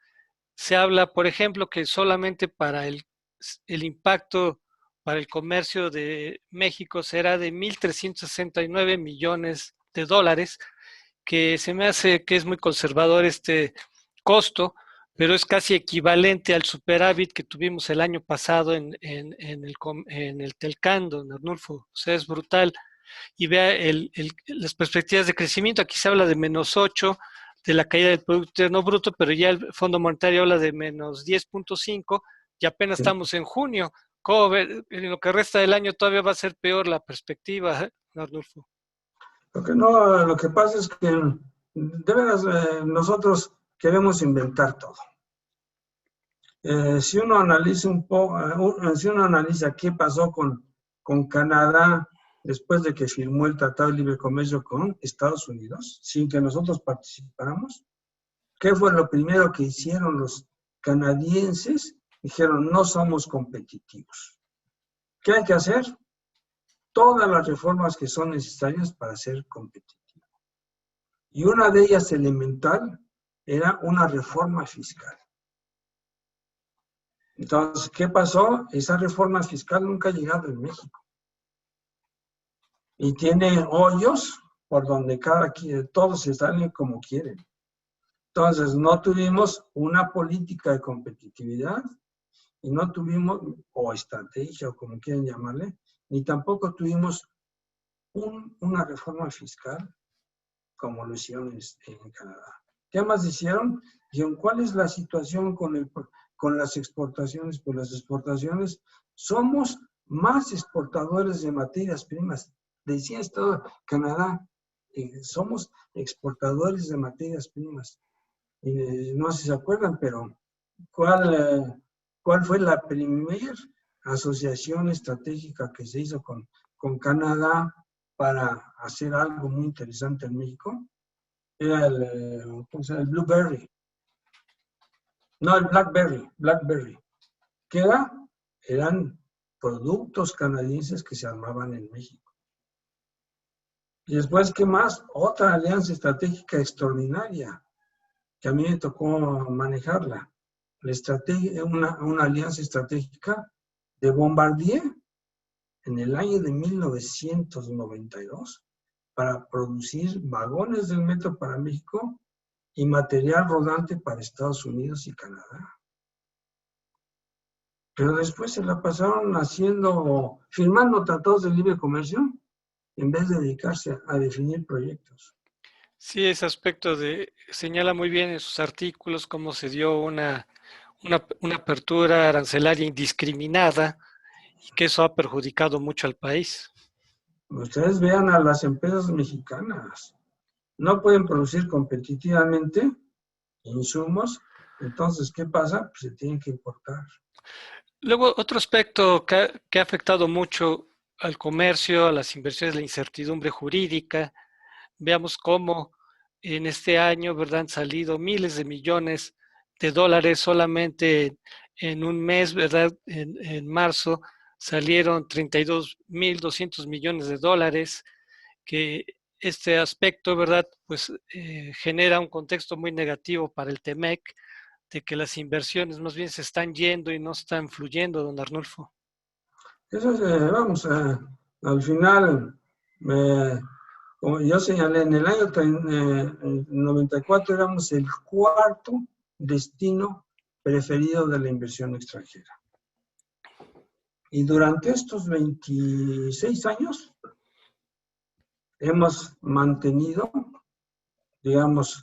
Se habla, por ejemplo, que solamente para el impacto para el comercio de México será de 1.369 millones de dólares, que se me hace que es muy conservador este costo, pero es casi equivalente al superávit que tuvimos el año pasado en el Telcando, en Arnulfo. O sea, es brutal. Y vea las perspectivas de crecimiento. Aquí se habla de -8, de la caída del Producto Interno Bruto, pero ya el Fondo Monetario habla de menos 10.5 y apenas estamos en junio. ¿Cómo ve? En lo que resta del año todavía va a ser peor la perspectiva, Arnulfo. Lo que pasa es que de veras nosotros queremos inventar todo. Si uno analiza si uno analiza qué pasó con Canadá después de que firmó el Tratado de Libre Comercio con Estados Unidos, sin que nosotros participáramos, ¿qué fue lo primero que hicieron los canadienses? Dijeron, no somos competitivos. ¿Qué hay que hacer? Todas las reformas que son necesarias para ser competitivo. Y una de ellas elemental era una reforma fiscal. Entonces, ¿qué pasó? Esa reforma fiscal nunca ha llegado en México. Y tiene hoyos por donde todos se salen como quieren. Entonces, no tuvimos una política de competitividad y no tuvimos, o estrategia, o como quieran llamarle, ni tampoco tuvimos una reforma fiscal como lo hicieron en Canadá. ¿Qué más hicieron? Dijeron, ¿cuál es la situación con las exportaciones? Pues las exportaciones, somos más exportadores de materias primas. Decía esto Canadá, somos exportadores de materias primas. No sé si se acuerdan, pero ¿cuál fue la primera asociación estratégica que se hizo con Canadá para hacer algo muy interesante en México? Era el Blueberry. No, el Blackberry. ¿Qué era? Eran productos canadienses que se armaban en México. Y después, ¿qué más? Otra alianza estratégica extraordinaria, que a mí me tocó manejarla. Una alianza estratégica de Bombardier en el año de 1992 para producir vagones del metro para México y material rodante para Estados Unidos y Canadá. Pero después se la pasaron firmando tratados de libre comercio en vez de dedicarse a definir proyectos. Sí, ese aspecto señala muy bien en sus artículos cómo se dio una apertura arancelaria indiscriminada y que eso ha perjudicado mucho al país. Ustedes vean a las empresas mexicanas. No pueden producir competitivamente insumos, entonces, ¿qué pasa? Pues se tienen que importar. Luego, otro aspecto que ha afectado mucho al comercio, a las inversiones, la incertidumbre jurídica. Veamos cómo en este año, ¿verdad?, han salido miles de millones de dólares solamente en un mes, ¿verdad? En marzo salieron 32.200 millones de dólares, que este aspecto, ¿verdad?, pues genera un contexto muy negativo para el TEMEC, de que las inversiones más bien se están yendo y no están fluyendo, don Arnulfo. Eso es, al final, como yo señalé, en el año 94 éramos el cuarto destino preferido de la inversión extranjera. Y durante estos 26 años hemos mantenido, digamos,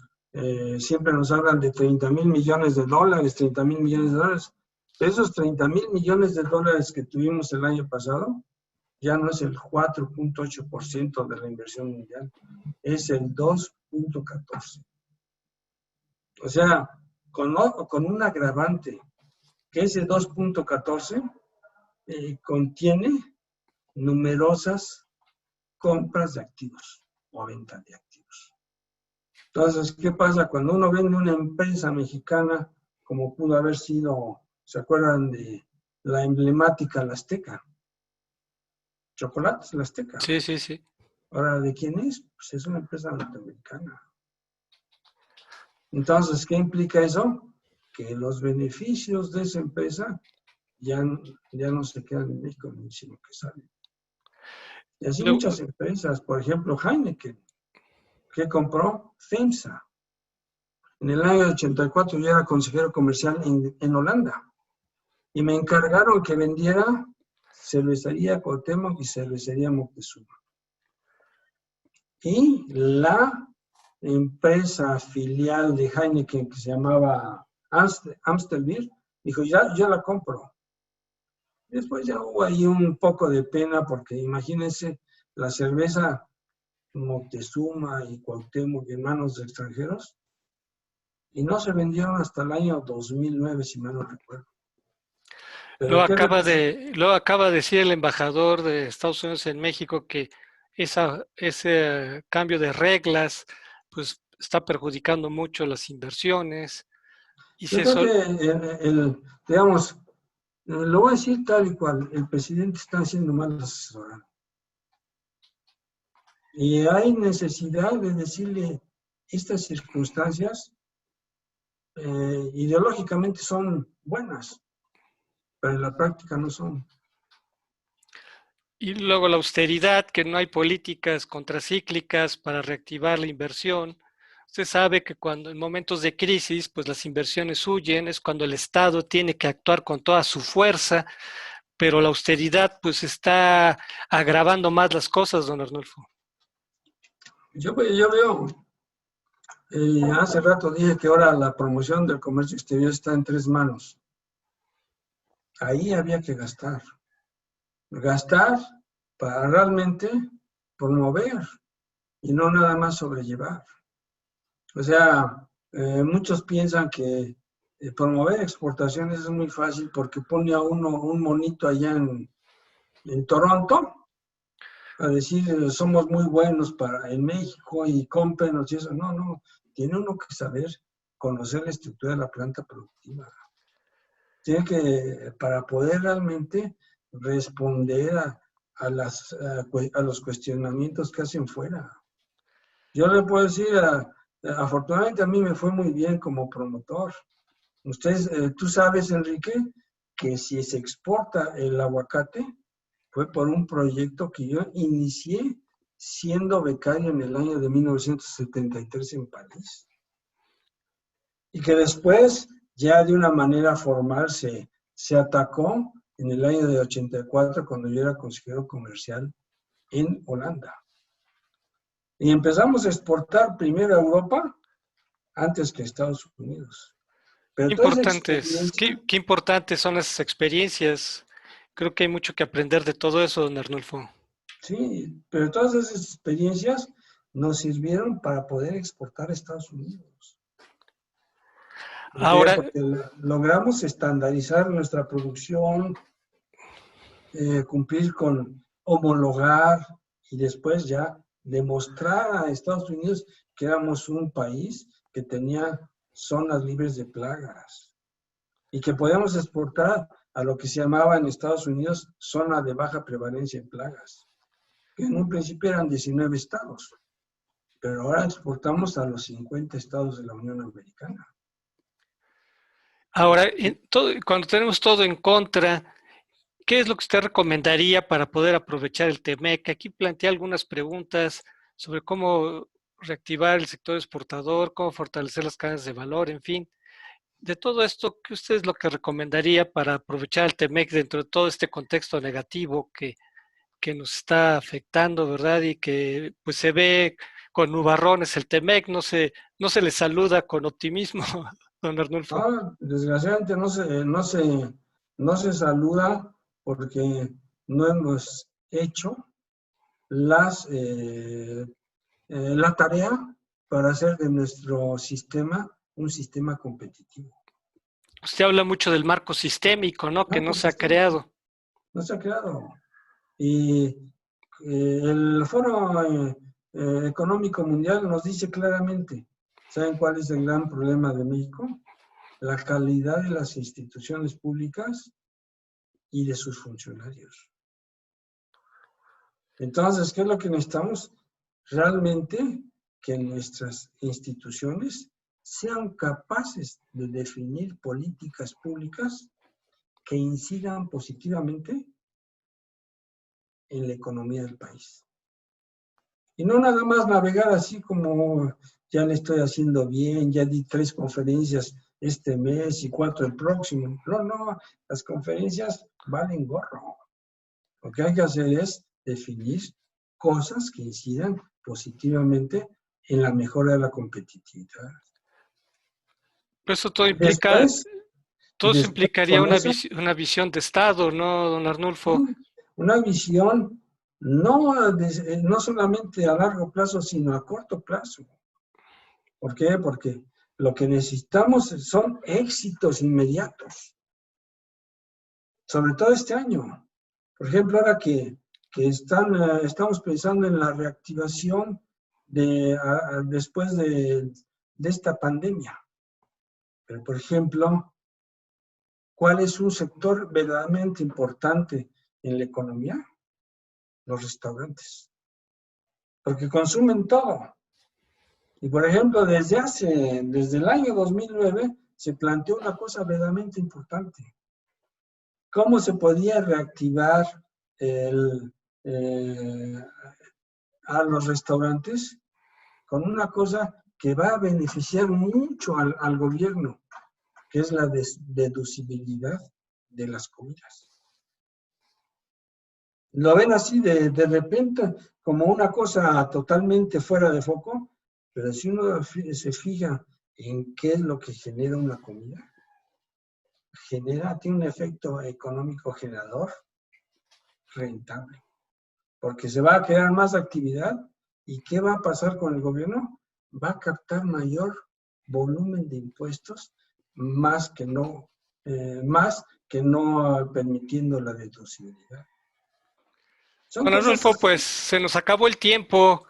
siempre nos hablan de 30,000 millones de dólares, 30,000 millones de dólares. Esos 30,000 millones de dólares que tuvimos el año pasado, ya no es el 4.8% de la inversión mundial, es el 2.14%. O sea, con un agravante, que ese 2.14 contiene numerosas compras de activos o venta de activos. Entonces, ¿qué pasa? Cuando uno vende una empresa mexicana, como pudo haber sido, ¿se acuerdan de la emblemática La Azteca? Chocolates La Azteca. Sí, sí, sí. Ahora, ¿de quién es? Pues es una empresa norteamericana. Entonces, ¿qué implica eso? Que los beneficios de esa empresa ya no se quedan en México, sino que salen. Y así muchas empresas, por ejemplo, Heineken, que compró FEMSA. En el año 84 yo era consejero comercial en Holanda y me encargaron que vendiera cervecería Cuauhtémoc y cervecería Moctezuma. Y la empresa filial de Heineken que se llamaba Amstel Beer, dijo, ya, yo la compro. Después ya hubo ahí un poco de pena porque imagínense la cerveza Moctezuma y Cuauhtémoc en manos de extranjeros y no se vendieron hasta el año 2009, si mal no recuerdo. Lo Pero ¿qué acaba de decir el embajador de Estados Unidos en México que ese cambio de reglas pues está perjudicando mucho las inversiones y Yo creo que, digamos, lo voy a decir tal y cual, el presidente está haciendo mal asesorado. Y hay necesidad de decirle, estas circunstancias ideológicamente son buenas, pero en la práctica no son. Y luego la austeridad, que no hay políticas contracíclicas para reactivar la inversión. Usted sabe que cuando en momentos de crisis, pues las inversiones huyen, es cuando el Estado tiene que actuar con toda su fuerza, pero la austeridad pues está agravando más las cosas, don Arnulfo. Yo veo, hace rato dije que ahora la promoción del comercio exterior está en 3 manos. Ahí había que gastar. Gastar para realmente promover y no nada más sobrellevar. O sea, muchos piensan que promover exportaciones es muy fácil porque pone a uno un monito allá en Toronto a decir somos muy buenos en México y cómprenos y eso. No, tiene uno que saber conocer la estructura de la planta productiva. Tiene que, para poder realmente responder a los cuestionamientos que hacen fuera. Yo le puedo decir, afortunadamente a mí me fue muy bien como promotor. Tú sabes, Enrique, que si se exporta el aguacate, fue por un proyecto que yo inicié siendo becario en el año de 1973 en París. Y que después, ya de una manera formal, se atacó en el año de 84, cuando yo era consejero comercial en Holanda. Y empezamos a exportar primero a Europa antes que a Estados Unidos. Pero toda esa experiencia, Qué importantes son esas experiencias. Creo que hay mucho que aprender de todo eso, don Arnulfo. sí, pero todas esas experiencias nos sirvieron para poder exportar a Estados Unidos. ¿Por qué? Ahora, Porque logramos estandarizar nuestra producción, cumplir con homologar y después ya demostrar a Estados Unidos que éramos un país que tenía zonas libres de plagas y que podíamos exportar a lo que se llamaba en Estados Unidos zona de baja prevalencia en plagas, que en un principio eran 19 estados, pero ahora exportamos a los 50 estados de la Unión Americana. ahora, cuando tenemos todo en contra, ¿qué es lo que usted recomendaría para poder aprovechar el TEMEC? Aquí planteé algunas preguntas sobre cómo reactivar el sector exportador, cómo fortalecer las cadenas de valor, en fin. De todo esto, ¿qué usted es lo que recomendaría para aprovechar el TEMEC dentro de todo este contexto negativo que nos está afectando, ¿verdad? Y que pues se ve con nubarrones el TEMEC, no se le saluda con optimismo, don Arnulfo. Desgraciadamente no se saluda porque no hemos hecho la tarea para hacer de nuestro sistema un sistema competitivo. Usted habla mucho del marco sistémico, ¿no? Que no Marco se ha sistémico, creado. no se ha creado. Y el Foro Económico Mundial nos dice claramente, ¿saben cuál es el gran problema de México? La calidad de las instituciones públicas y de sus funcionarios. Entonces, ¿qué es lo que necesitamos? Realmente que nuestras instituciones sean capaces de definir políticas públicas que incidan positivamente en la economía del país. Y no nada más navegar así como ya le estoy haciendo bien, ya di 3 conferencias este mes y 4 el próximo. No, las conferencias valen gorro. Lo que hay que hacer es definir cosas que incidan positivamente en la mejora de la competitividad. Eso todo implica, Después, implicaría con eso, una visión de Estado, ¿no, don Arnulfo? una visión no solamente a largo plazo, sino a corto plazo. ¿Por qué? Porque lo que necesitamos son éxitos inmediatos, sobre todo este año. Por ejemplo, ahora que estamos pensando en la reactivación después de esta pandemia. Pero, por ejemplo, ¿cuál es un sector verdaderamente importante en la economía? Los restaurantes. Porque consumen todo. Y, por ejemplo, desde el año 2009 se planteó una cosa verdaderamente importante. ¿Cómo se podía reactivar a los restaurantes? Con una cosa que va a beneficiar mucho al gobierno, que es la deducibilidad de las comidas. Lo ven así de repente como una cosa totalmente fuera de foco, pero si uno se fija en qué es lo que genera una comida, tiene un efecto económico generador rentable, porque se va a crear más actividad. ¿Y qué va a pasar con el gobierno? Va a captar mayor volumen de impuestos, más que no permitiendo la deducibilidad. Don Arnulfo, pues se nos acabó el tiempo.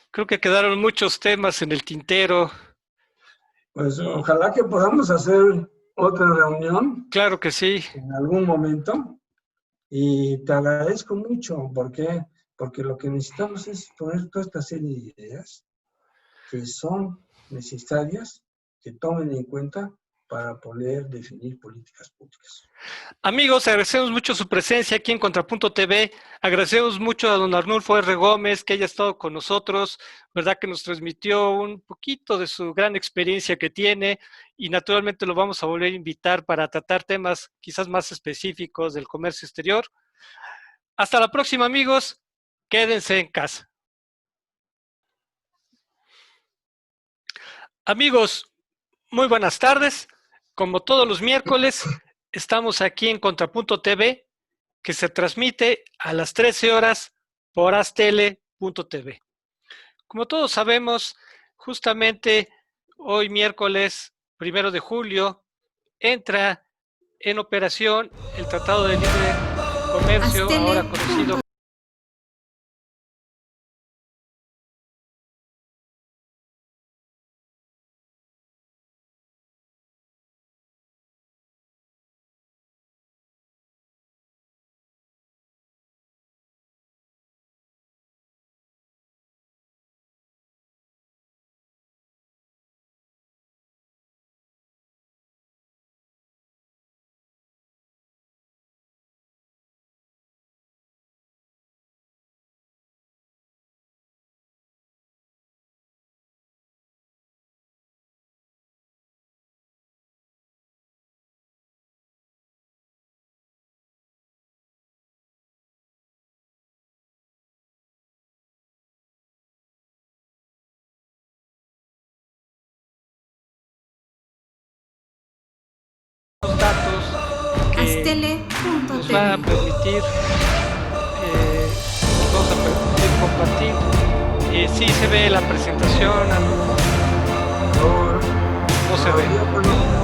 Creo que quedaron muchos temas en el tintero. Pues ojalá que podamos hacer otra reunión. Claro que sí. En algún momento. Y te agradezco mucho. ¿Por qué? Porque lo que necesitamos es poner toda esta serie de ideas que son necesarias, que tomen en cuenta para poder definir políticas públicas. Amigos, agradecemos mucho su presencia aquí en Contrapunto TV. Agradecemos mucho a don Arnulfo R. Gómez que haya estado con nosotros, verdad que nos transmitió un poquito de su gran experiencia que tiene y naturalmente lo vamos a volver a invitar para tratar temas quizás más específicos del comercio exterior. Hasta la próxima, amigos. Quédense en casa. Amigos, muy buenas tardes. Como todos los miércoles, estamos aquí en Contrapunto TV, que se transmite a las 13 horas por astele.tv. Como todos sabemos, justamente hoy miércoles 1 de julio entra en operación el Tratado de Libre Comercio, ahora conocido los datos que nos va a permitir, vamos a permitir compartir. Sí se ve la presentación, no se ve.